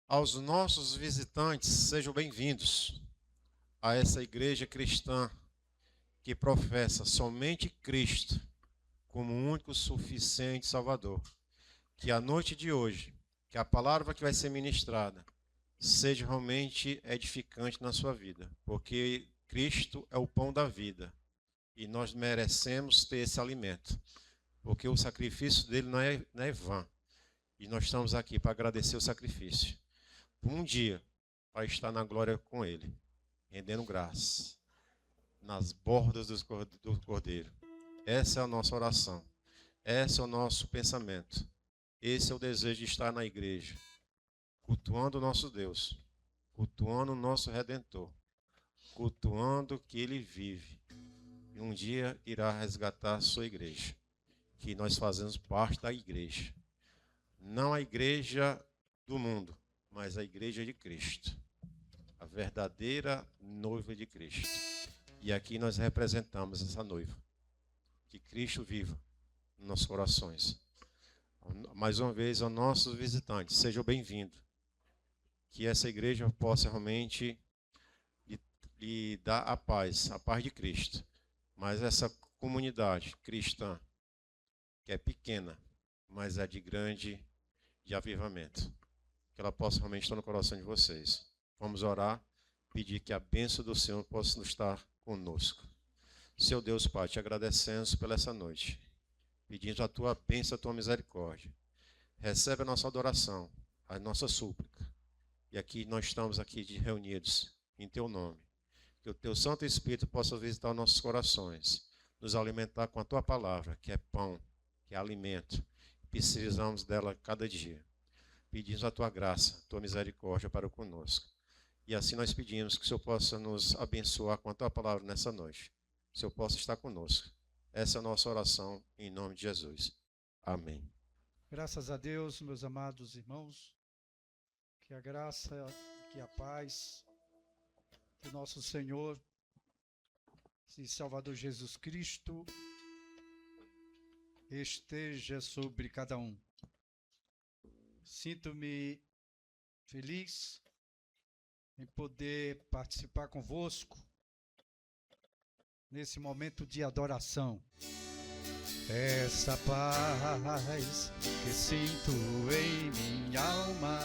Aos nossos visitantes, sejam bem-vindos a essa igreja cristã que professa somente Cristo como o único suficiente Salvador. Que a noite de hoje, que a palavra que vai ser ministrada, seja realmente edificante na sua vida, porque Cristo é o pão da vida e nós merecemos ter esse alimento, porque o sacrifício dele não é vã e nós estamos aqui para agradecer o sacrifício. Um dia vai estar na glória com ele, rendendo graças nas bordas do Cordeiro. Essa é a nossa oração, esse é o nosso pensamento, esse é o desejo de estar na igreja, cultuando o nosso Deus, cultuando o nosso Redentor, cultuando que ele vive e um dia irá resgatar a sua igreja, que nós fazemos parte da igreja, não a igreja do mundo, mas a igreja de Cristo, a verdadeira noiva de Cristo. E aqui nós representamos essa noiva, que Cristo viva nos nossos corações. Mais uma vez, aos nossos visitantes, sejam bem-vindos. Que essa igreja possa realmente lhe dar a paz de Cristo. Mas essa comunidade cristã, que é pequena, mas é de avivamento, que ela possa realmente estar no coração de vocês. Vamos orar, pedir que a bênção do Senhor possa estar conosco. Seu Deus, Pai, te agradecemos por essa noite, pedindo a tua bênção, a tua misericórdia. Recebe a nossa adoração, a nossa súplica. E aqui nós estamos reunidos em teu nome. Que o teu Santo Espírito possa visitar nossos corações, nos alimentar com a tua palavra, que é pão, que é alimento. Precisamos dela cada dia. Pedimos a tua graça, a tua misericórdia para conosco. E assim nós pedimos que o Senhor possa nos abençoar com a tua palavra nessa noite. Que o Senhor possa estar conosco. Essa é a nossa oração em nome de Jesus. Amém. Graças a Deus, meus amados irmãos, que a graça, que a paz do nosso Senhor e Salvador Jesus Cristo esteja sobre cada um. Sinto-me feliz em poder participar convosco nesse momento de adoração. Essa paz que sinto em minha alma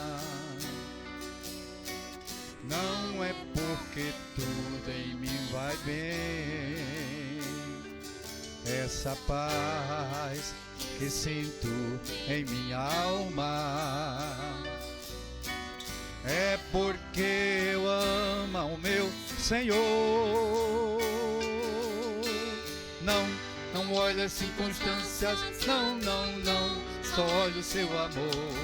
não é porque tudo em mim vai bem. Essa paz que sinto em minha alma é porque eu amo o meu Senhor. Não olho as circunstâncias, não, só olho o seu amor.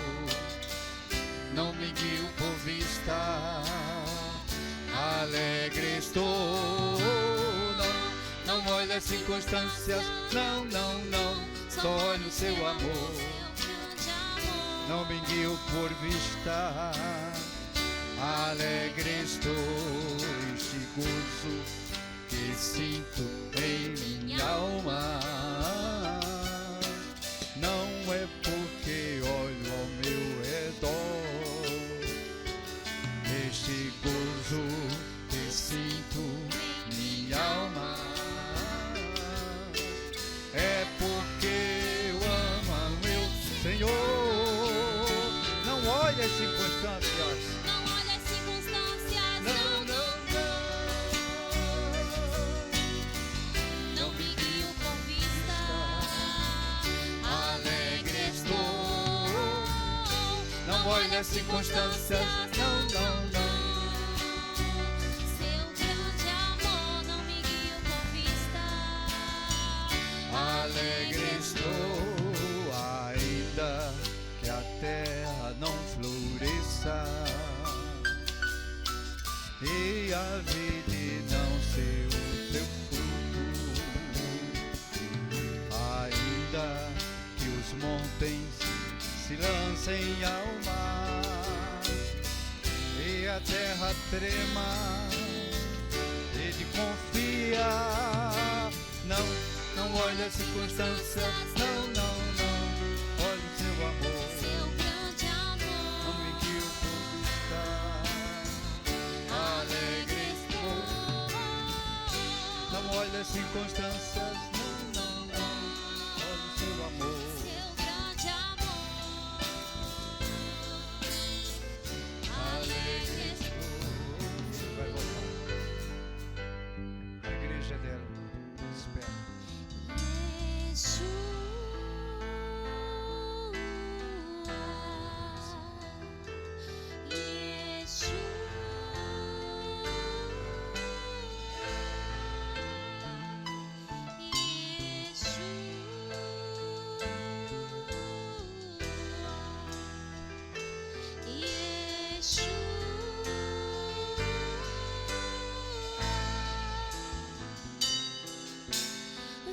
Não me guio por vista, alegre estou. Não olho as circunstâncias, não, só olho o seu amor. Não me guio por vista, alegre estou. Este gozo que sinto em minha alma não é porque olho ao meu redor. Este gozo que sinto em minha alma é porque eu amo ao meu Senhor. Não olhe as circunstâncias. Olha as circunstâncias, não. Seu grande amor não me guia por vista. Alegre estou, ainda que a terra não floresça e a vida não ser o seu fruto, ainda que os montes se lancem ao mar e a terra trema, ele confia. Não olha as circunstâncias, não olha o seu amor. Seu grande amor Não me guio por circunstâncias, não. Olha o seu amor. Seu grande amor. Alegre Você vai voltar. A igreja dela espera.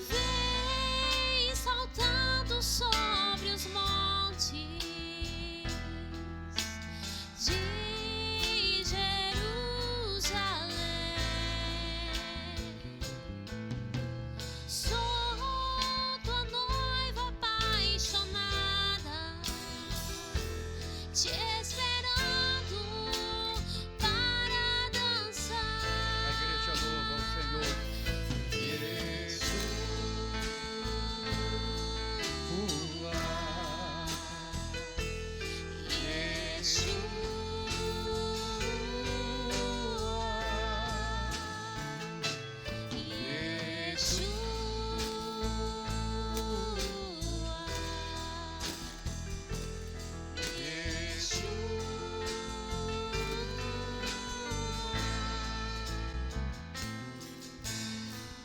Vem saltando sobre os montes de Jerusalém. Sou tua noiva apaixonada, te esperando para dançar. A igreja louva ao Senhor.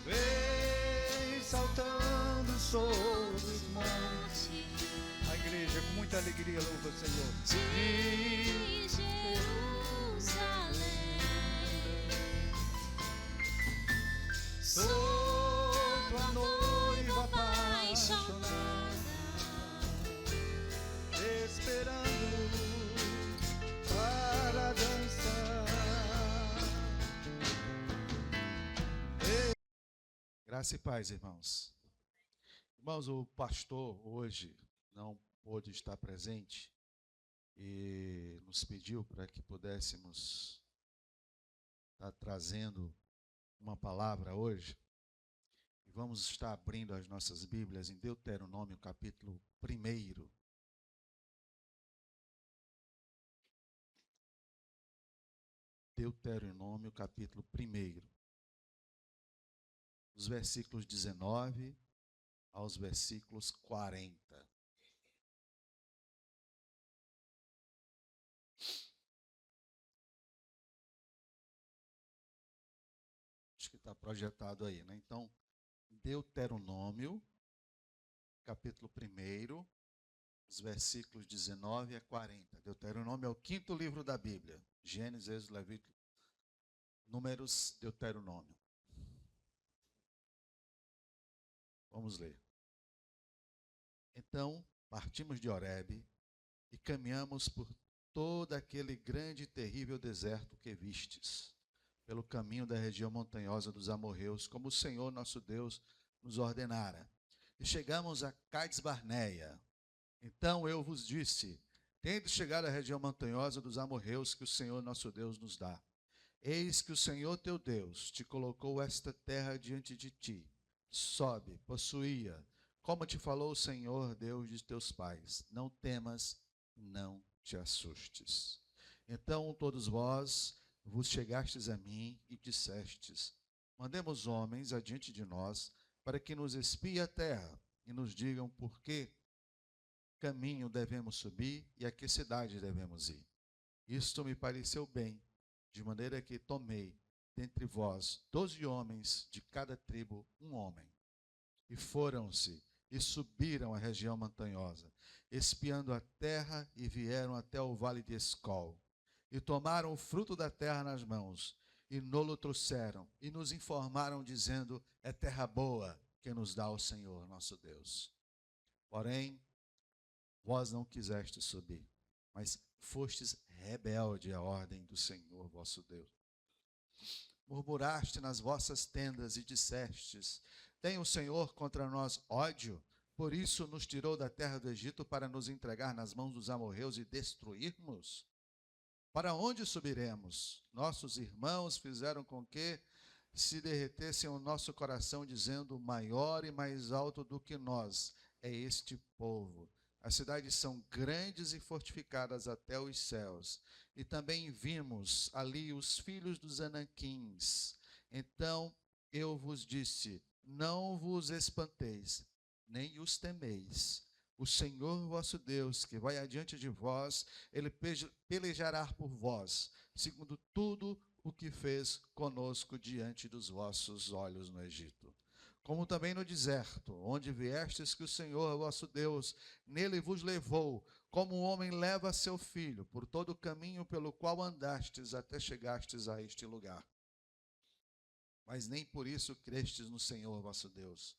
Vem saltando sobre os montes. A igreja com muita alegria louva o Senhor. De Jerusalém, sou tua noiva apaixonada, Esperando para dançar. Graça e paz, irmãos. Irmãos, o pastor hoje não pôde estar presente e nos pediu para que pudéssemos estar trazendo uma palavra hoje. E vamos estar abrindo as nossas Bíblias em Deuteronômio, capítulo 1. Deuteronômio, capítulo 1. Os versículos 19 aos versículos 40. Acho que está projetado aí, né? Então, Deuteronômio, capítulo 1, os versículos 19 a 40. Deuteronômio é o 5º livro da Bíblia. Gênesis, Levítico, Números, Deuteronômio. Vamos ler. Então, partimos de Horebe e caminhamos por todo aquele grande e terrível deserto que vistes, pelo caminho da região montanhosa dos amorreus, como o Senhor nosso Deus nos ordenara. E chegamos a Cades Barneia. Então eu vos disse: tendes chegado à região montanhosa dos amorreus que o Senhor nosso Deus nos dá. Eis que o Senhor teu Deus te colocou esta terra diante de ti. Sobe, possuía, como te falou o Senhor, Deus de teus pais. Não temas, não te assustes. Então todos vós vos chegastes a mim e dissestes: mandemos homens adiante de nós, para que nos espiem a terra e nos digam por que caminho devemos subir e a que cidade devemos ir. Isto me pareceu bem, de maneira que tomei dentre vós 12 homens, de cada tribo um homem. E foram-se e subiram a região montanhosa, espiando a terra, e vieram até o vale de Escol. E tomaram o fruto da terra nas mãos, e nolo trouxeram, e nos informaram, dizendo: é terra boa que nos dá o Senhor nosso Deus. Porém, vós não quisestes subir, mas fostes rebelde à ordem do Senhor vosso Deus. Murmuraste nas vossas tendas e dissestes: tem o Senhor contra nós ódio? Por isso nos tirou da terra do Egito para nos entregar nas mãos dos amorreus e destruirmos? Para onde subiremos? Nossos irmãos fizeram com que se derretessem o nosso coração, dizendo: maior e mais alto do que nós é este povo. As cidades são grandes e fortificadas até os céus. E também vimos ali os filhos dos Anaquins. Então eu vos disse: não vos espanteis, nem os temeis. O Senhor vosso Deus, que vai adiante de vós, ele pelejará por vós, segundo tudo o que fez conosco diante dos vossos olhos no Egito. Como também no deserto, onde viestes que o Senhor vosso Deus nele vos levou, como um homem leva seu filho, por todo o caminho pelo qual andastes até chegastes a este lugar. Mas nem por isso crestes no Senhor vosso Deus,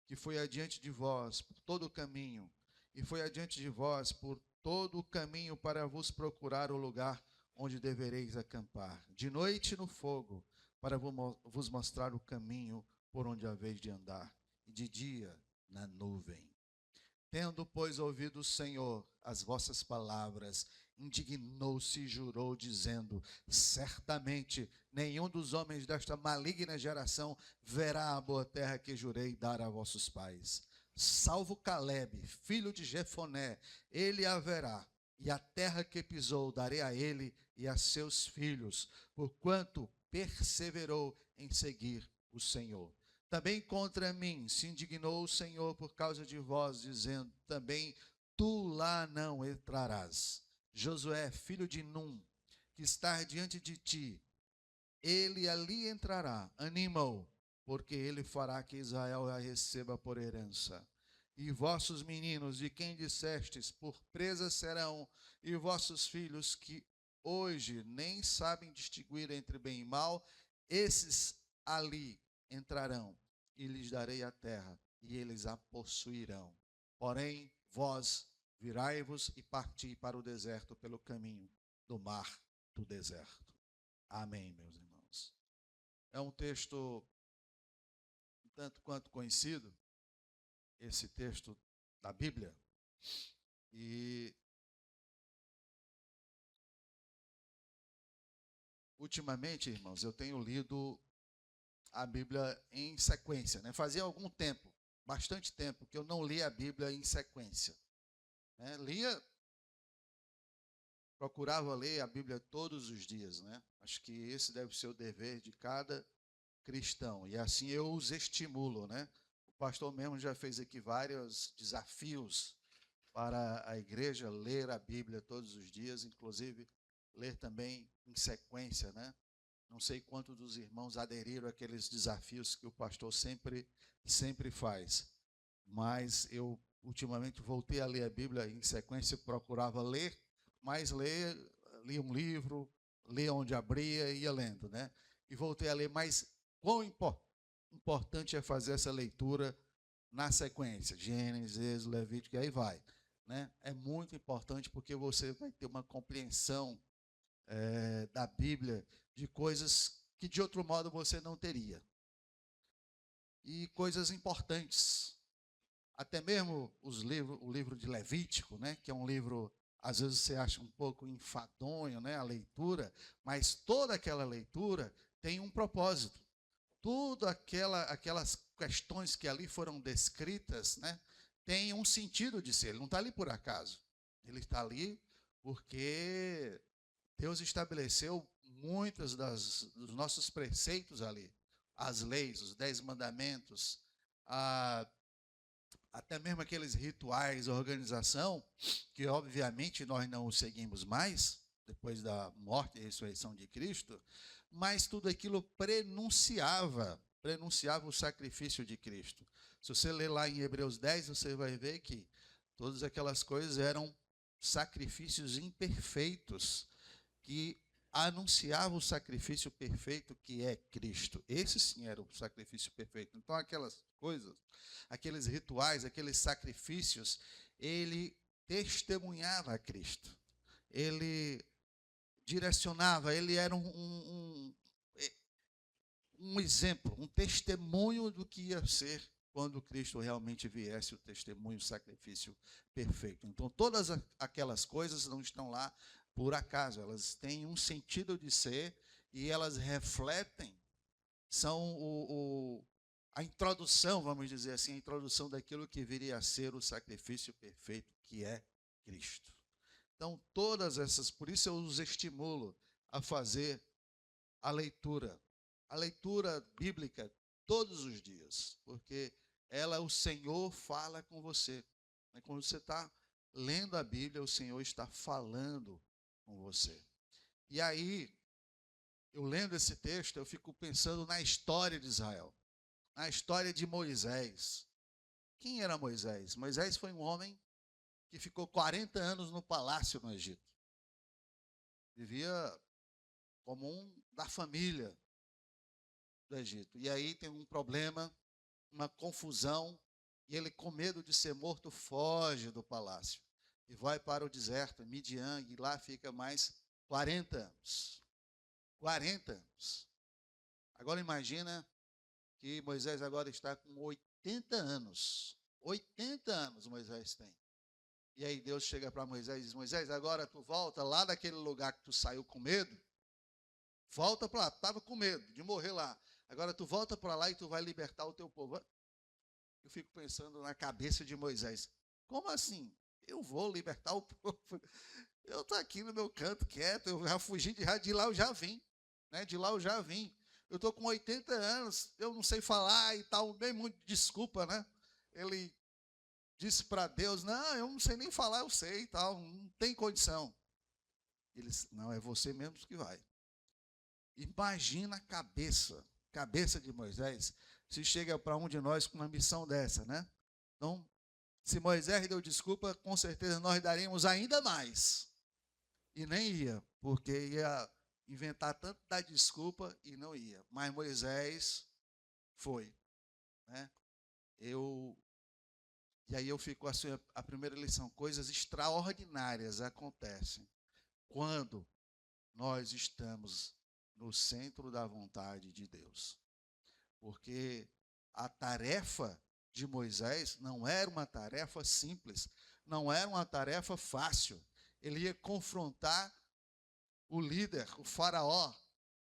que foi adiante de vós por todo o caminho, e foi adiante de vós por todo o caminho para vos procurar o lugar onde devereis acampar, de noite no fogo, para vos mostrar o caminho por onde haveis de andar, e de dia na nuvem. Tendo, pois, ouvido o Senhor as vossas palavras, indignou-se e jurou, dizendo: certamente nenhum dos homens desta maligna geração verá a boa terra que jurei dar a vossos pais. Salvo Calebe, filho de Jefoné, ele a verá, e a terra que pisou darei a ele e a seus filhos, porquanto perseverou em seguir o Senhor. Também contra mim se indignou o Senhor por causa de vós, dizendo: também tu lá não entrarás. Josué, filho de Num, que está diante de ti, ele ali entrará. Anima-o, porque ele fará que Israel a receba por herança. E vossos meninos, de quem dissestes, por presa serão, e vossos filhos, que hoje nem sabem distinguir entre bem e mal, esses ali entrarão, e lhes darei a terra, e eles a possuirão. Porém, vós virai-vos e parti para o deserto pelo caminho do mar do deserto. Amém, meus irmãos. É um texto um tanto quanto conhecido, esse texto da Bíblia, e ultimamente, irmãos, eu tenho lido a Bíblia em sequência, né? Fazia algum tempo, bastante tempo, que eu não lia a Bíblia em sequência, né? Procurava ler a Bíblia todos os dias, né? Acho que esse deve ser o dever de cada cristão, e assim eu os estimulo, né? O pastor mesmo já fez aqui vários desafios para a igreja ler a Bíblia todos os dias, inclusive ler também em sequência, né? Não sei quantos dos irmãos aderiram àqueles desafios que o pastor sempre faz, mas eu ultimamente voltei a ler a Bíblia em sequência, procurava ler, mas lia um livro, lia onde abria e ia lendo, né? E voltei a ler, mas quão importante é fazer essa leitura na sequência, Gênesis, Êxodo, Levítico, e aí vai, né? É muito importante porque você vai ter uma compreensão da Bíblia de coisas que de outro modo você não teria. E coisas importantes. Até mesmo o livro de Levítico, né, que é um livro, às vezes você acha um pouco enfadonho, né, a leitura, mas toda aquela leitura tem um propósito. Tudo aquelas questões que ali foram descritas, né, tem um sentido de ser. Ele não está ali por acaso. Ele está ali porque Deus estabeleceu muitos dos nossos preceitos ali, as leis, os 10 mandamentos, até mesmo aqueles rituais, a organização, que obviamente nós não os seguimos mais, depois da morte e ressurreição de Cristo, mas tudo aquilo prenunciava o sacrifício de Cristo. Se você ler lá em Hebreus 10, você vai ver que todas aquelas coisas eram sacrifícios imperfeitos, que anunciava o sacrifício perfeito que é Cristo. Esse sim era o sacrifício perfeito. Então aquelas coisas, aqueles rituais, aqueles sacrifícios, ele testemunhava a Cristo. Ele direcionava, ele era um exemplo, um testemunho do que ia ser quando Cristo realmente viesse, o testemunho, o sacrifício perfeito. Então todas aquelas coisas não estão lá por acaso, elas têm um sentido de ser e elas refletem são a introdução, vamos dizer assim, a introdução daquilo que viria a ser o sacrifício perfeito, que é Cristo. Então, todas essas, por isso eu os estimulo a fazer a leitura bíblica todos os dias, porque o Senhor fala com você. Quando você está lendo a Bíblia, o Senhor está falando com você. E aí, eu lendo esse texto, eu fico pensando na história de Israel, na história de Moisés. Quem era Moisés? Moisés foi um homem que ficou 40 anos no palácio no Egito. Vivia como um da família do Egito. E aí tem um problema, uma confusão, e ele, com medo de ser morto, foge do palácio e vai para o deserto, Midian, e lá fica mais 40 anos. 40 anos. Agora imagina que Moisés agora está com 80 anos. 80 anos Moisés tem. E aí Deus chega para Moisés e diz: Moisés, agora tu volta lá daquele lugar que tu saiu com medo. Volta para lá, estava com medo de morrer lá. Agora tu volta para lá e tu vai libertar o teu povo. Eu fico pensando na cabeça de Moisés. Como assim? Eu vou libertar o povo? Eu estou aqui no meu canto quieto, eu já fugi de lá, eu já vim. Né? De lá eu já vim. Eu estou com 80 anos, eu não sei falar e tal, bem muito desculpa, né? Ele disse para Deus: não, eu não sei nem falar, eu sei e tal, não tem condição. Ele disse: não, é você mesmo que vai. Imagina a cabeça de Moisés, se chega para um de nós com uma missão dessa, né? Então, se Moisés deu desculpa, com certeza nós daríamos ainda mais. E nem ia, porque ia inventar tanto da desculpa e não ia. Mas Moisés foi. Né? E aí eu fico assim, a primeira lição: coisas extraordinárias acontecem quando nós estamos no centro da vontade de Deus. Porque a tarefa de Moisés não era uma tarefa simples, não era uma tarefa fácil. Ele ia confrontar o líder, o faraó,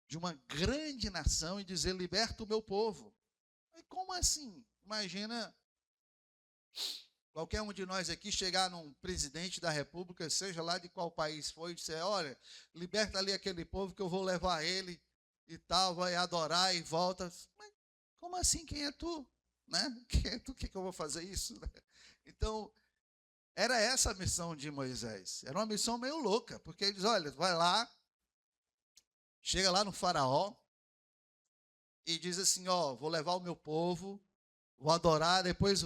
de uma grande nação e dizer: liberta o meu povo. E como assim? Imagina qualquer um de nós aqui chegar num presidente da república, seja lá de qual país foi, e dizer: olha, liberta ali aquele povo que eu vou levar ele e tal, vai adorar e volta. Mas como assim? Quem é tu? Né? Quem é tu? Que eu vou fazer isso? Então, era essa a missão de Moisés. Era uma missão meio louca, porque ele diz: olha, vai lá, chega lá no faraó e diz assim: ó, vou levar o meu povo, vou adorar, depois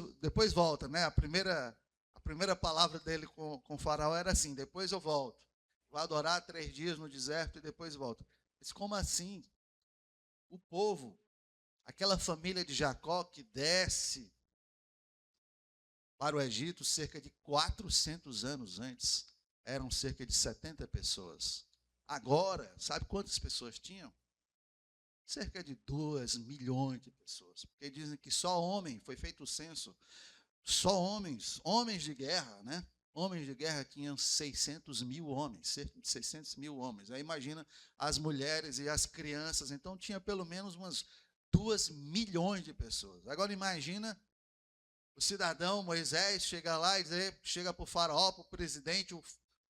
volta, né? A primeira palavra dele com o faraó era assim: depois eu volto. Vou adorar 3 dias no deserto e depois volto. Mas como assim? O povo, aquela família de Jacó que desce para o Egito cerca de 400 anos antes, eram cerca de 70 pessoas. Agora, sabe quantas pessoas tinham? Cerca de 2 milhões de pessoas. Porque dizem que só homem, foi feito o censo, só homens de guerra, né? Homens de guerra tinham 600 mil homens, cerca de 600 mil homens. Aí imagina as mulheres e as crianças, então tinha pelo menos umas 2 milhões de pessoas. Agora imagina o cidadão Moisés chega lá e chega para o faraó, para o presidente,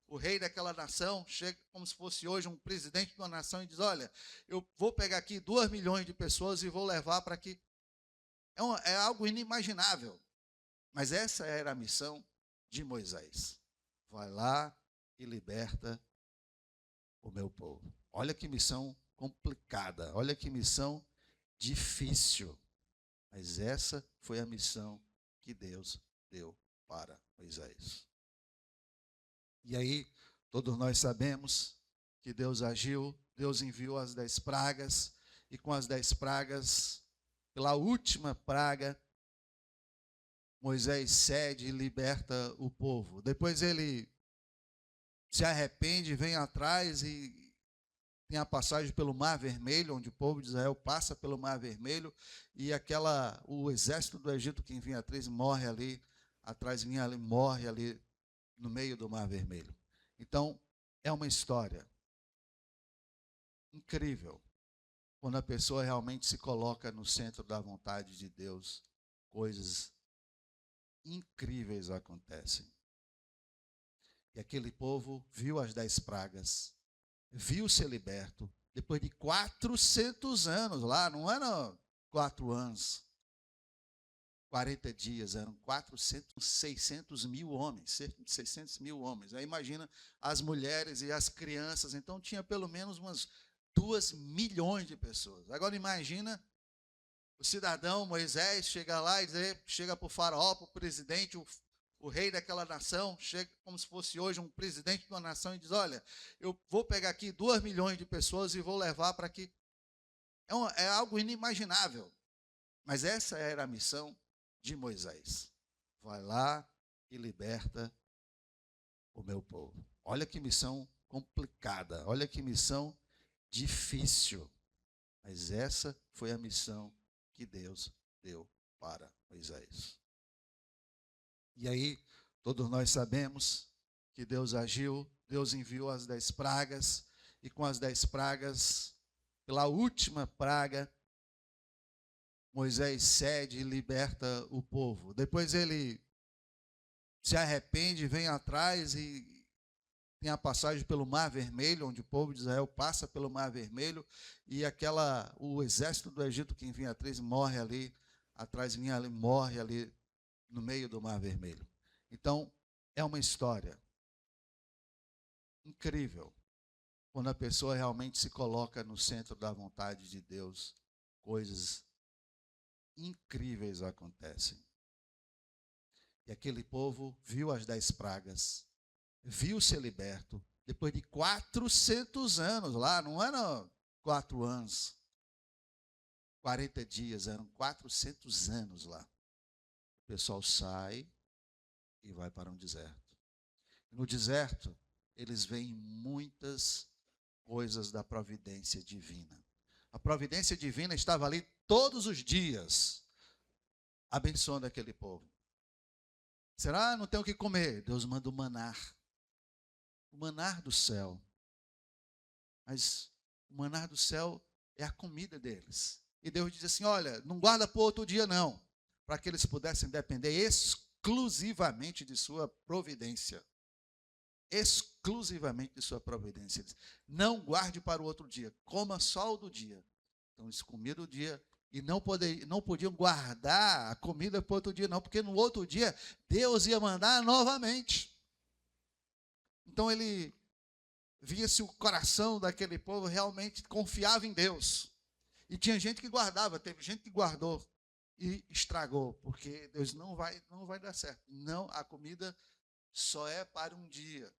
o rei daquela nação, chega como se fosse hoje um presidente de uma nação e diz: olha, eu vou pegar aqui 2 milhões de pessoas e vou levar para aqui. É algo inimaginável. Mas essa era a missão de Moisés. Vai lá e liberta o meu povo. Olha que missão complicada, olha que missão difícil. Mas essa foi a missão que Deus deu para Moisés. E aí, todos nós sabemos que Deus agiu, Deus enviou as 10 pragas, e com as 10 pragas, pela última praga, Moisés cede e liberta o povo. Depois ele se arrepende, vem atrás e tem a passagem pelo Mar Vermelho, onde o povo de Israel passa pelo Mar Vermelho, e o exército do Egito, quem vinha atrás, morre ali, morre ali no meio do Mar Vermelho. Então, é uma história incrível. Quando a pessoa realmente se coloca no centro da vontade de Deus, coisas incríveis acontecem. E aquele povo viu as 10 pragas, viu ser liberto, depois de 400 anos lá, não eram 4 anos, 40 dias, eram 400, 600 mil homens, cerca de 600 mil homens. Aí imagina as mulheres e as crianças, então tinha pelo menos umas 2 milhões de pessoas. Agora imagina o cidadão Moisés chega lá e chega para o faraó, para o presidente, o rei daquela nação, chega como se fosse hoje um presidente de uma nação e diz, olha, eu vou pegar aqui 2 milhões de pessoas e vou levar para que... É algo inimaginável. Mas essa era a missão de Moisés. Vai lá e liberta o meu povo. Olha que missão complicada, olha que missão difícil. Mas essa foi a missão que Deus deu para Moisés. E aí, todos nós sabemos que Deus agiu, Deus enviou as 10 pragas, e com as 10 pragas, pela última praga, Moisés cede e liberta o povo. Depois ele se arrepende, vem atrás e tem a passagem pelo Mar Vermelho, onde o povo de Israel passa pelo Mar Vermelho, e o exército do Egito, quem vinha atrás, morre ali, morre ali no meio do Mar Vermelho. Então, é uma história incrível. Quando a pessoa realmente se coloca no centro da vontade de Deus, coisas incríveis acontecem. E aquele povo viu as 10 pragas, viu ser liberto, depois de 400 anos lá, não eram 4 anos, 40 dias, eram 400 anos lá. O pessoal sai e vai para um deserto. No deserto, eles veem muitas coisas da providência divina. A providência divina estava ali todos os dias, abençoando aquele povo. Será? Não tem o que comer. Deus manda o manar do céu. Mas o manar do céu é a comida deles. E Deus diz assim, olha, não guarda para outro dia não, para que eles pudessem depender exclusivamente de sua providência. Exclusivamente de sua providência. Não guarde para o outro dia, coma só o do dia. Então eles comiam do dia e não podiam guardar a comida para o outro dia não, porque no outro dia Deus ia mandar novamente. Então ele via-se o coração daquele povo realmente confiava em Deus. E tinha gente que guardava, teve gente que guardou e estragou, porque Deus não vai dar certo. Não, a comida só é para um dia.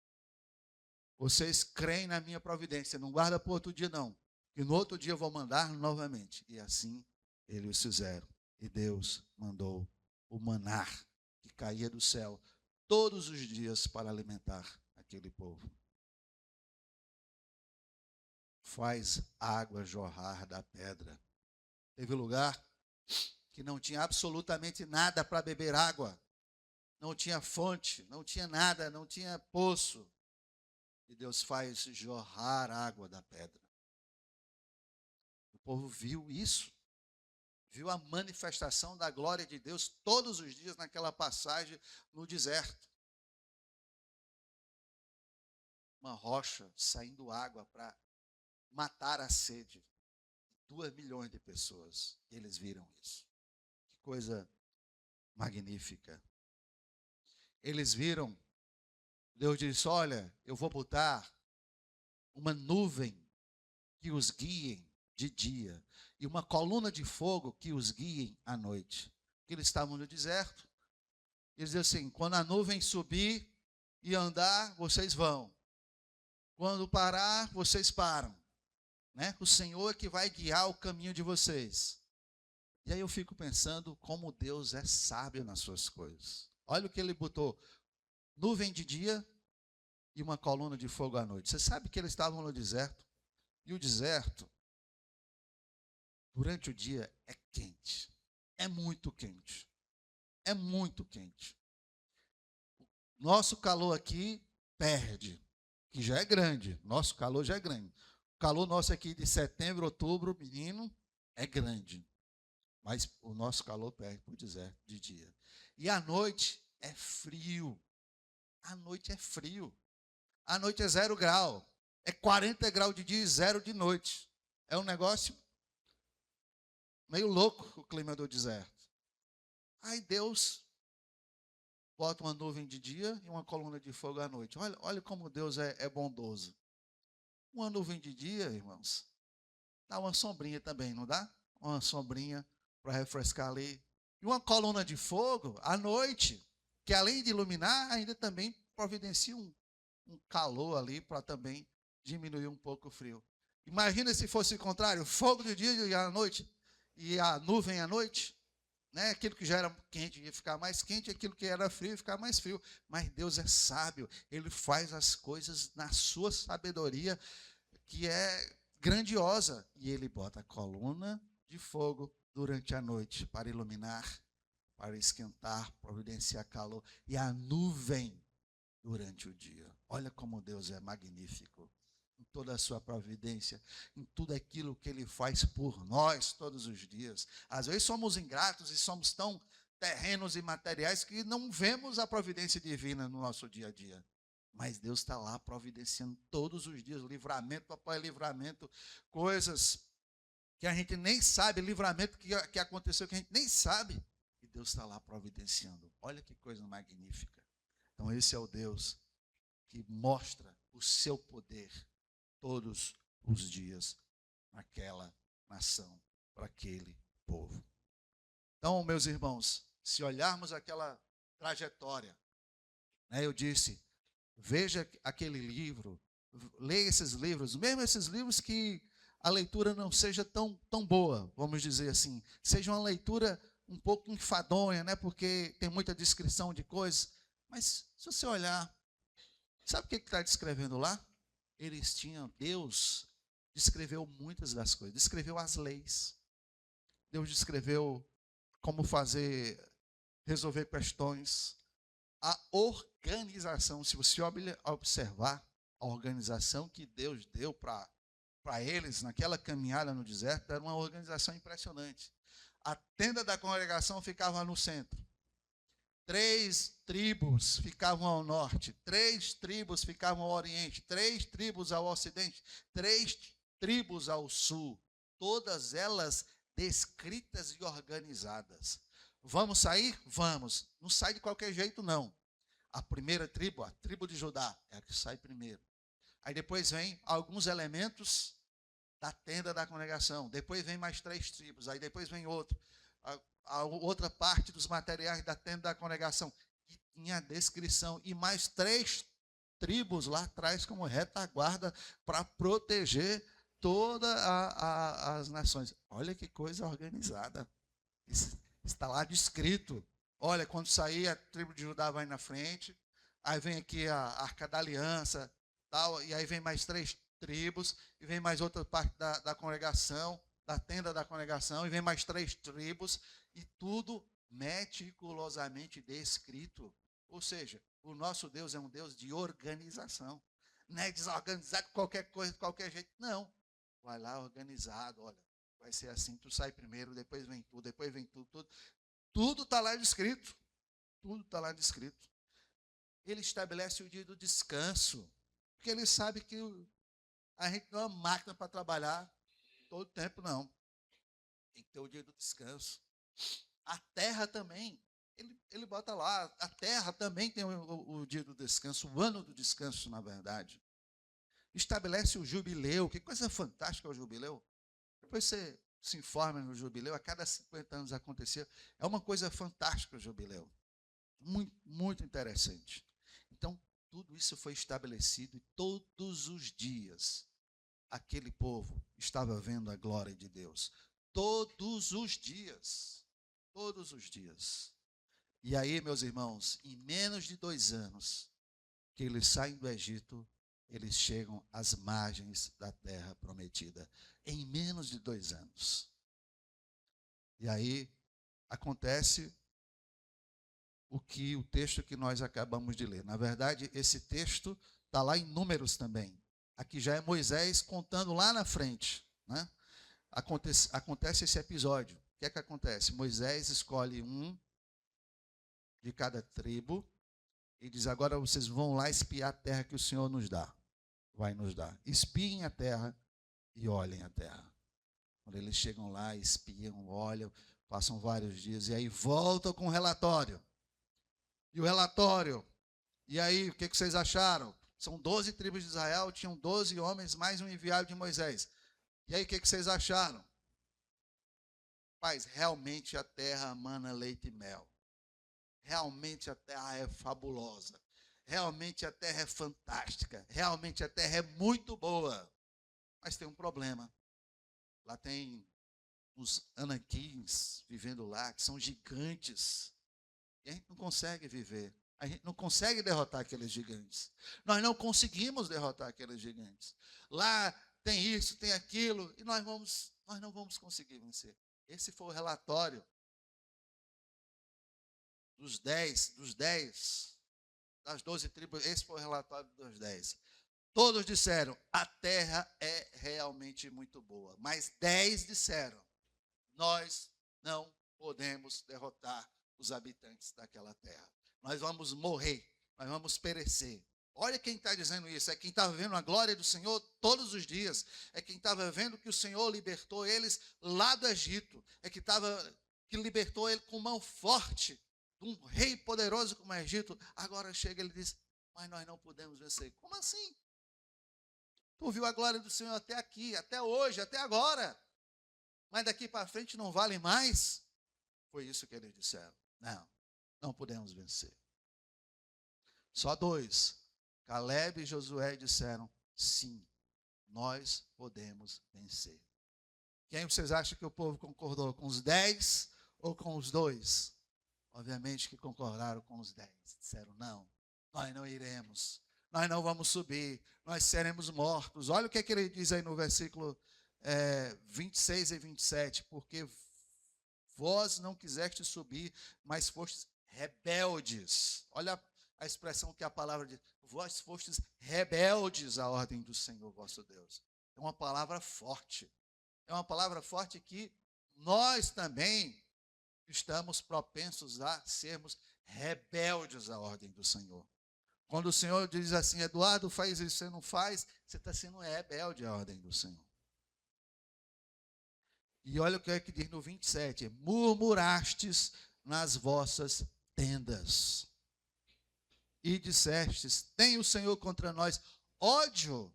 Vocês creem na minha providência, não guarda para outro dia não. E no outro dia eu vou mandar novamente. E assim eles fizeram. E Deus mandou o manar que caía do céu todos os dias para alimentar aquele povo. Faz água jorrar da pedra. Teve lugar que não tinha absolutamente nada para beber água. Não tinha fonte, não tinha nada, não tinha poço. E Deus faz jorrar água da pedra. O povo viu isso. Viu a manifestação da glória de Deus todos os dias naquela passagem no deserto. Uma rocha saindo água para matar a sede. 2 milhões de pessoas. Eles viram isso. Que coisa magnífica. Eles viram, Deus disse, olha, eu vou botar uma nuvem que os guiem de dia e uma coluna de fogo que os guiem à noite. Porque eles estavam no deserto. Eles diziam assim, quando a nuvem subir e andar, vocês vão. Quando parar, vocês param. Né? O Senhor é que vai guiar o caminho de vocês. E aí eu fico pensando como Deus é sábio nas suas coisas. Olha o que ele botou, nuvem de dia e uma coluna de fogo à noite. Você sabe que eles estavam no deserto, e o deserto, durante o dia, é quente, é muito quente, é muito quente. Nosso calor aqui perde, que já é grande, nosso calor já é grande. calor nosso aqui de setembro, outubro, menino, é grande. Mas o nosso calor perde para o deserto de dia. E à noite é frio. À noite é frio. À noite é 0 grau. É 40 graus de dia e 0 de noite. É um negócio meio louco o clima do deserto. Aí Deus bota uma nuvem de dia e uma coluna de fogo à noite. Olha como Deus é bondoso. Uma nuvem de dia, irmãos, dá uma sombrinha também, não dá? Uma sombrinha para refrescar ali. E uma coluna de fogo à noite, que além de iluminar, ainda também providencia um calor ali para também diminuir um pouco o frio. Imagina se fosse o contrário, fogo de dia e à noite, e a nuvem à noite, né? Aquilo que já era quente ia ficar mais quente, aquilo que era frio ia ficar mais frio. Mas Deus é sábio, Ele faz as coisas na sua sabedoria, que é grandiosa. E Ele bota a coluna de fogo durante a noite para iluminar, para esquentar, providenciar calor, e a nuvem durante o dia. Olha como Deus é magnífico em toda a sua providência, em tudo aquilo que Ele faz por nós todos os dias. Às vezes somos ingratos e somos tão terrenos e materiais que não vemos a providência divina no nosso dia a dia. Mas Deus está lá providenciando todos os dias, livramento após livramento, coisas que a gente nem sabe, livramento que aconteceu que a gente nem sabe, e Deus está lá providenciando. Olha que coisa magnífica. Então esse é o Deus que mostra o seu poder todos os dias naquela nação, para aquele povo. Então, meus irmãos, se olharmos aquela trajetória, né, eu disse, veja aquele livro, leia esses livros, mesmo esses livros que a leitura não seja tão boa, vamos dizer assim, seja uma leitura um pouco enfadonha, né, porque tem muita descrição de coisas, mas se você olhar, sabe o que está descrevendo lá? Deus descreveu muitas das coisas, descreveu as leis, Deus descreveu como resolver questões, a organização. Se você observar a organização que Deus deu para eles naquela caminhada no deserto, era uma organização impressionante. A tenda da congregação ficava no centro. 3 tribos ficavam ao norte, 3 tribos ficavam ao oriente, 3 tribos ao ocidente, 3 tribos ao sul, todas elas descritas e organizadas. Vamos sair? Vamos. Não sai de qualquer jeito, não. A primeira tribo, a tribo de Judá, é a que sai primeiro. Aí depois vem alguns elementos da tenda da congregação, depois vem mais 3 tribos, aí depois vem outro. A outra parte dos materiais da tenda da congregação, que tinha a descrição, e mais 3 tribos lá atrás como retaguarda para proteger todas as nações. Olha que coisa organizada. Isso está lá descrito. Olha, quando sair, a tribo de Judá vai na frente, aí vem aqui a Arca da Aliança, tal, e aí vem mais 3 tribos, e vem mais outra parte da congregação, da tenda da congregação, e vem mais 3 tribos, e tudo meticulosamente descrito. Ou seja, o nosso Deus é um Deus de organização. Não é desorganizado qualquer coisa, de qualquer jeito. Não. Vai lá organizado, olha, vai ser assim, tu sai primeiro, depois vem tudo. Tudo está lá descrito. Tudo está lá descrito. Ele estabelece o dia do descanso, porque ele sabe que a gente não é uma máquina para trabalhar todo o tempo, não. Tem que ter o dia do descanso. A terra também, ele bota lá, a terra também tem o dia do descanso, o ano do descanso, na verdade. Estabelece o jubileu, que coisa fantástica é o jubileu. Depois você se informa no jubileu, a cada 50 anos acontecer. É uma coisa fantástica o jubileu. Muito, muito interessante. Então, tudo isso foi estabelecido e todos os dias aquele povo estava vendo a glória de Deus. Todos os dias. Todos os dias. E aí, meus irmãos, em menos de 2 anos que eles saem do Egito, eles chegam às margens da terra prometida. Em menos de 2 anos. E aí acontece o texto que nós acabamos de ler. Na verdade, esse texto está lá em Números também. Aqui já é Moisés contando lá na frente, né? Acontece esse episódio. O que é que acontece? Moisés escolhe um de cada tribo e diz: agora vocês vão lá espiar a terra que o Senhor nos dá. Vai nos dar. Espiem a terra e olhem a terra. Quando eles chegam lá, espiam, olham, passam vários dias e aí voltam com o relatório. E o relatório, e aí, o que vocês acharam? São 12 tribos de Israel, tinham 12 homens, mais um enviado de Moisés. E aí, o que vocês acharam? Paz, realmente a terra mana leite e mel. Realmente a terra é fabulosa. Realmente a terra é fantástica. Realmente a terra é muito boa. Mas tem um problema. Lá tem uns anaquins vivendo lá, que são gigantes. E a gente não consegue viver. A gente não consegue derrotar aqueles gigantes. Nós não conseguimos derrotar aqueles gigantes. Lá tem isso, tem aquilo, e nós não vamos conseguir vencer. Esse foi o relatório dos 10, das 12 tribos, esse foi o relatório dos 10. Todos disseram, a terra é realmente muito boa. Mas 10 disseram, nós não podemos derrotar os habitantes daquela terra. Nós vamos morrer, nós vamos perecer. Olha quem está dizendo isso, é quem estava vendo a glória do Senhor todos os dias, é quem estava vendo que o Senhor libertou eles lá do Egito, é que libertou ele com mão forte, de um rei poderoso como o Egito. Agora chega e ele diz, mas nós não podemos vencer. Como assim? Tu viu a glória do Senhor até aqui, até hoje, até agora, mas daqui para frente não vale mais? Foi isso que eles disseram. Não podemos vencer. Só 2, Caleb e Josué, disseram, sim, nós podemos vencer. Quem vocês acham que o povo concordou? Com os 10 ou com os 2? Obviamente que concordaram com os 10. Disseram, não, nós não iremos. Nós não vamos subir. Nós seremos mortos. Olha o que ele diz aí no versículo 26 e 27. Porque vós não quisestes subir, mas fostes rebeldes. Olha a expressão que a palavra diz. Vós fostes rebeldes à ordem do Senhor vosso Deus. É uma palavra forte. É uma palavra forte que nós também estamos propensos a sermos rebeldes à ordem do Senhor. Quando o Senhor diz assim, Eduardo, faz isso, você não faz, você está sendo rebelde à ordem do Senhor. E olha o que é que diz no 27, murmurastes nas vossas tendas. E dissestes, tem o Senhor contra nós ódio,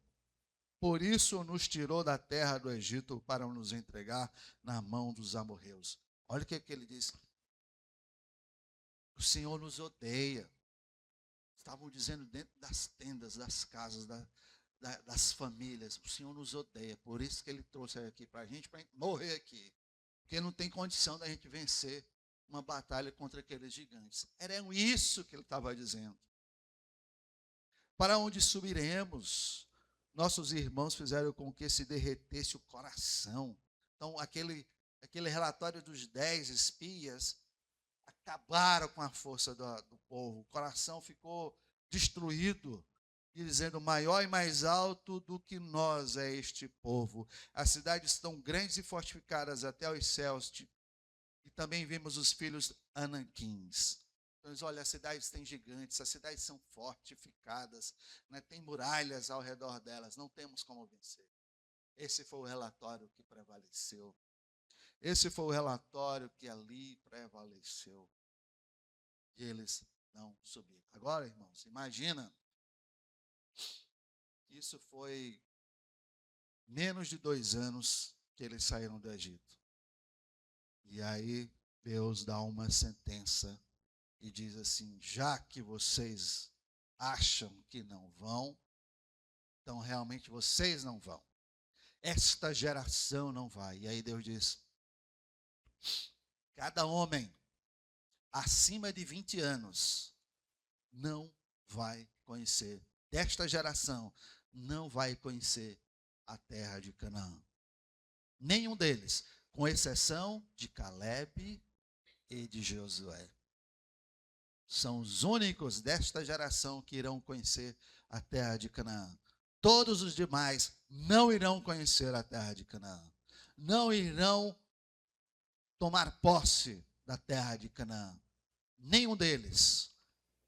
por isso nos tirou da terra do Egito para nos entregar na mão dos amorreus. Olha o que ele diz. O Senhor nos odeia. Estavam dizendo dentro das tendas, das casas, das famílias. O Senhor nos odeia. Por isso que ele trouxe aqui para a gente morrer aqui. Porque não tem condição da gente vencer uma batalha contra aqueles gigantes. Era isso que ele estava dizendo. Para onde subiremos? Nossos irmãos fizeram com que se derretesse o coração. Então, aquele relatório dos 10 espias acabaram com a força do povo. O coração ficou destruído, dizendo, maior e mais alto do que nós é este povo. As cidades estão grandes e fortificadas até os céus. E também vimos os filhos anaquins. Então, olha, as cidades têm gigantes, as cidades são fortificadas, né? Tem muralhas ao redor delas, não temos como vencer. Esse foi o relatório que prevaleceu. Esse foi o relatório que ali prevaleceu. E eles não subiram. Agora, irmãos, imagina que isso foi menos de 2 anos que eles saíram do Egito. E aí Deus dá uma sentença e diz assim, já que vocês acham que não vão, então realmente vocês não vão. Esta geração não vai. E aí Deus diz, cada homem acima de 20 anos não vai conhecer, desta geração, não vai conhecer a terra de Canaã. Nenhum deles, com exceção de Caleb e de Josué. São os únicos desta geração que irão conhecer a terra de Canaã. Todos os demais não irão conhecer a terra de Canaã. Não irão tomar posse da terra de Canaã. Nenhum deles.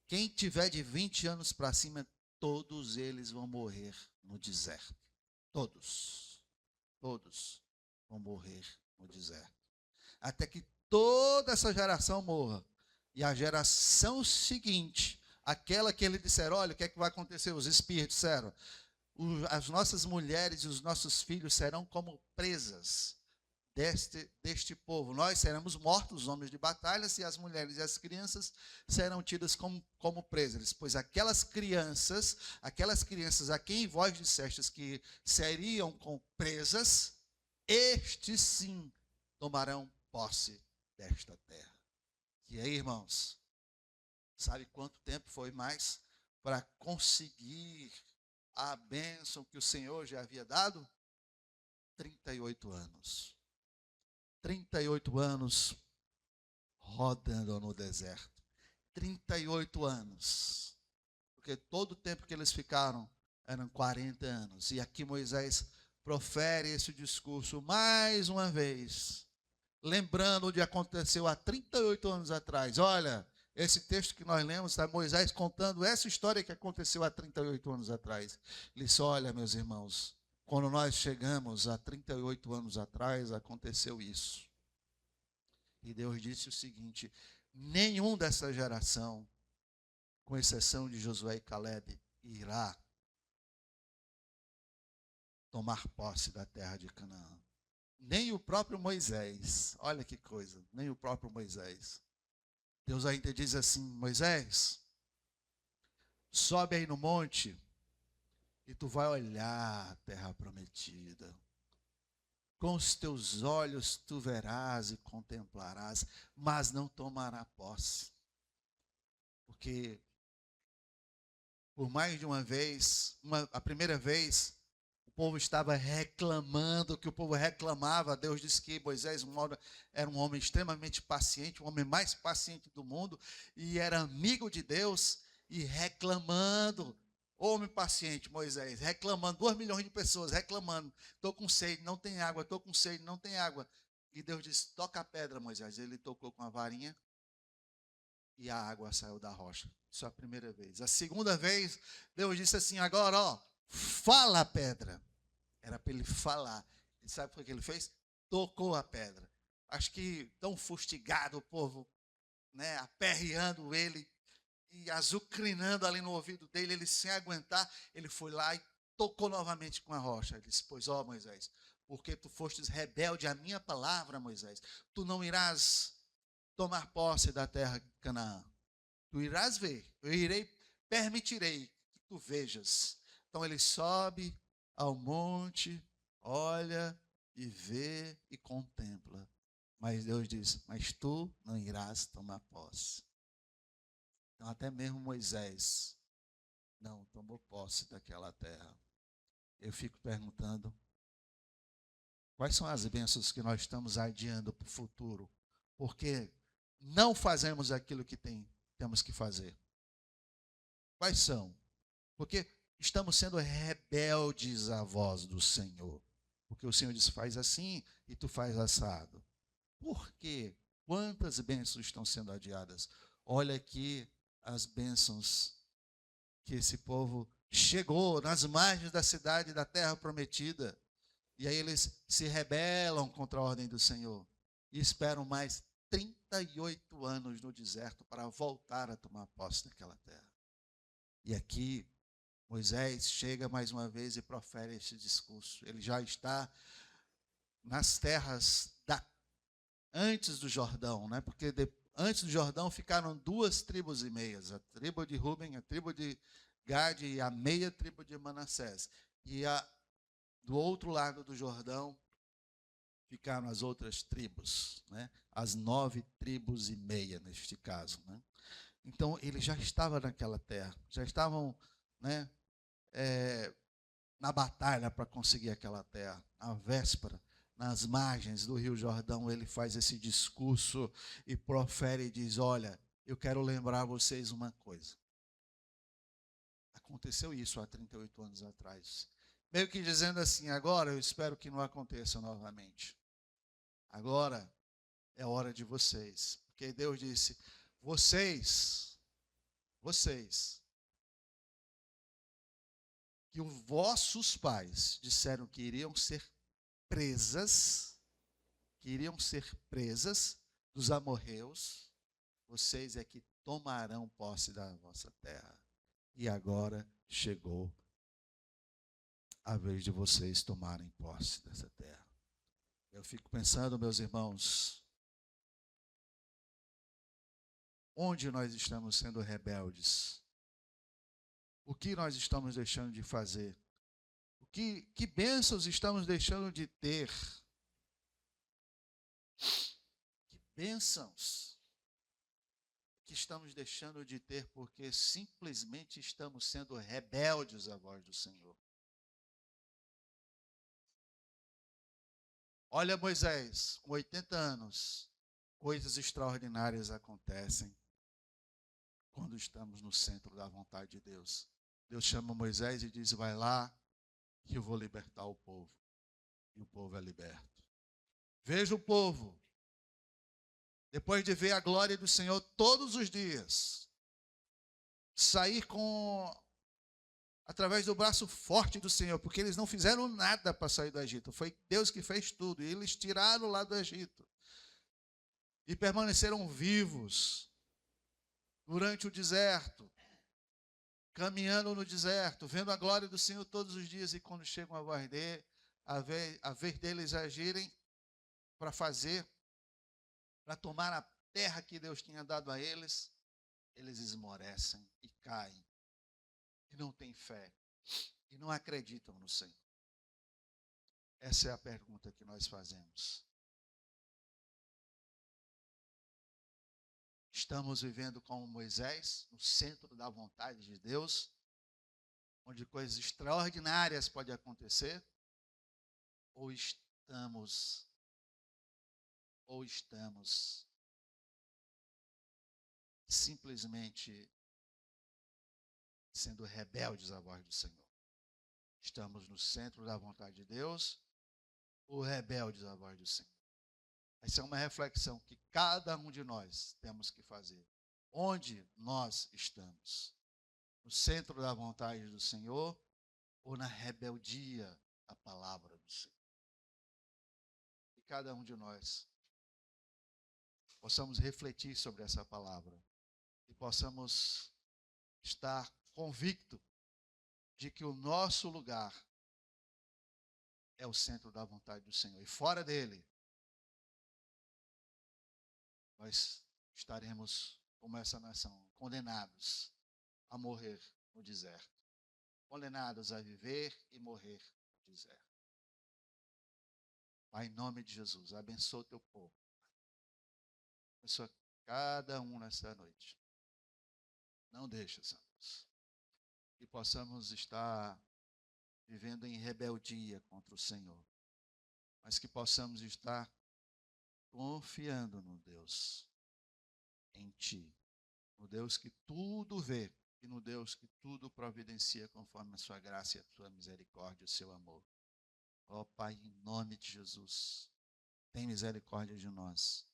Quem tiver de 20 anos para cima, todos eles vão morrer no deserto. Todos. Todos vão morrer no deserto. Até que toda essa geração morra. E a geração seguinte, aquela que ele disseram, olha, o que é que vai acontecer? Os espíritos disseram, as nossas mulheres e os nossos filhos serão como presas deste povo. Nós seremos mortos, os homens de batalhas, e as mulheres e as crianças serão tidas como presas. Pois aquelas crianças a quem vós dissestes que seriam com presas, estes sim tomarão posse desta terra. E aí, irmãos, sabe quanto tempo foi mais para conseguir a bênção que o Senhor já havia dado? 38 anos. 38 anos rodando no deserto. 38 anos. Porque todo o tempo que eles ficaram eram 40 anos. E aqui Moisés profere esse discurso mais uma vez, lembrando o que aconteceu há 38 anos atrás. Olha, esse texto que nós lemos está Moisés contando essa história que aconteceu há 38 anos atrás. Ele disse, olha, meus irmãos, quando nós chegamos há 38 anos atrás, aconteceu isso. E Deus disse o seguinte, nenhum dessa geração, com exceção de Josué e Caleb, irá tomar posse da terra de Canaã. Nem o próprio Moisés, olha que coisa, nem o próprio Moisés. Deus ainda diz assim, Moisés, sobe aí no monte e tu vai olhar a terra prometida. Com os teus olhos tu verás e contemplarás, mas não tomará posse. Porque por mais de uma vez, a primeira vez, o povo estava reclamando, que o povo reclamava. Deus disse que Moisés era um homem extremamente paciente, o homem mais paciente do mundo, e era amigo de Deus, e reclamando. Homem paciente, Moisés, reclamando, 2 milhões de pessoas reclamando, estou com sede, não tem água, estou com sede, não tem água. E Deus disse, toca a pedra, Moisés. Ele tocou com a varinha e a água saiu da rocha. Isso é a primeira vez. A segunda vez, Deus disse assim, agora, ó, fala a pedra. Era para ele falar. E sabe o que ele fez? Tocou a pedra. Acho que tão fustigado o povo, né, aperreando ele e azucrinando ali no ouvido dele, ele sem aguentar, ele foi lá e tocou novamente com a rocha. Ele disse, pois ó, Moisés, porque tu fostes rebelde à minha palavra, Moisés, tu não irás tomar posse da terra de Canaã. Tu irás ver, permitirei que tu vejas. Então ele sobe ao monte, olha e vê e contempla. Mas Deus diz, mas tu não irás tomar posse. Então até mesmo Moisés não tomou posse daquela terra. Eu fico perguntando, quais são as bênçãos que nós estamos adiando para o futuro? Porque não fazemos aquilo que temos que fazer. Quais são? Porque estamos sendo rebeldes à voz do Senhor. Porque o Senhor diz, faz assim e tu faz assado. Por quê? Quantas bênçãos estão sendo adiadas? Olha aqui as bênçãos que esse povo chegou nas margens da cidade, da terra prometida. E aí eles se rebelam contra a ordem do Senhor. E esperam mais 38 anos no deserto para voltar a tomar posse daquela terra. E aqui Moisés chega mais uma vez e profere esse discurso. Ele já está nas terras antes do Jordão, né? Porque antes do Jordão ficaram 2 tribos e meias, a tribo de Ruben, a tribo de Gade e a meia tribo de Manassés. E do outro lado do Jordão ficaram as outras tribos, né? As 9 tribos e meia neste caso, né? Então ele já estava naquela terra, já estavam, né, na batalha para conseguir aquela terra. Na véspera, nas margens do Rio Jordão, ele faz esse discurso e profere e diz, olha, eu quero lembrar vocês uma coisa. Aconteceu isso há 38 anos atrás. Meio que dizendo assim, agora eu espero que não aconteça novamente. Agora é a hora de vocês. Porque Deus disse, vocês, que os vossos pais disseram que iriam ser presas dos amorreus, vocês é que tomarão posse da vossa terra. E agora chegou a vez de vocês tomarem posse dessa terra. Eu fico pensando, meus irmãos, onde nós estamos sendo rebeldes? O que nós estamos deixando de fazer? Que bênçãos estamos deixando de ter? Que bênçãos que estamos deixando de ter porque simplesmente estamos sendo rebeldes à voz do Senhor. Olha Moisés, com 80 anos, coisas extraordinárias acontecem quando estamos no centro da vontade de Deus. Deus chama Moisés e diz, vai lá que eu vou libertar o povo. E o povo é liberto. Veja o povo, depois de ver a glória do Senhor todos os dias, sair através do braço forte do Senhor, porque eles não fizeram nada para sair do Egito. Foi Deus que fez tudo. E eles tiraram lá do Egito. E permaneceram vivos durante o deserto, caminhando no deserto, vendo a glória do Senhor todos os dias. E quando chegam a vez deles agirem para tomar a terra que Deus tinha dado a eles, eles esmorecem e caem. E não têm fé. E não acreditam no Senhor. Essa é a pergunta que nós fazemos. Estamos vivendo como Moisés, no centro da vontade de Deus, onde coisas extraordinárias podem acontecer, ou estamos simplesmente sendo rebeldes à voz do Senhor. Estamos no centro da vontade de Deus ou rebeldes à voz do Senhor? Essa é uma reflexão que cada um de nós temos que fazer. Onde nós estamos? No centro da vontade do Senhor ou na rebeldia à palavra do Senhor? E cada um de nós possamos refletir sobre essa palavra e possamos estar convicto de que o nosso lugar é o centro da vontade do Senhor. E fora dele, nós estaremos, como essa nação, condenados a morrer no deserto. Condenados a viver e morrer no deserto. Pai, em nome de Jesus, abençoa o teu povo. Abençoa cada um nessa noite. Não deixa, Santos, que possamos estar vivendo em rebeldia contra o Senhor, mas que possamos estar confiando no Deus, em Ti, no Deus que tudo vê e no Deus que tudo providencia conforme a sua graça e a sua misericórdia e o seu amor. Ó Pai, em nome de Jesus, tem misericórdia de nós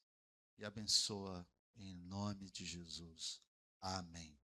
e abençoa em nome de Jesus. Amém.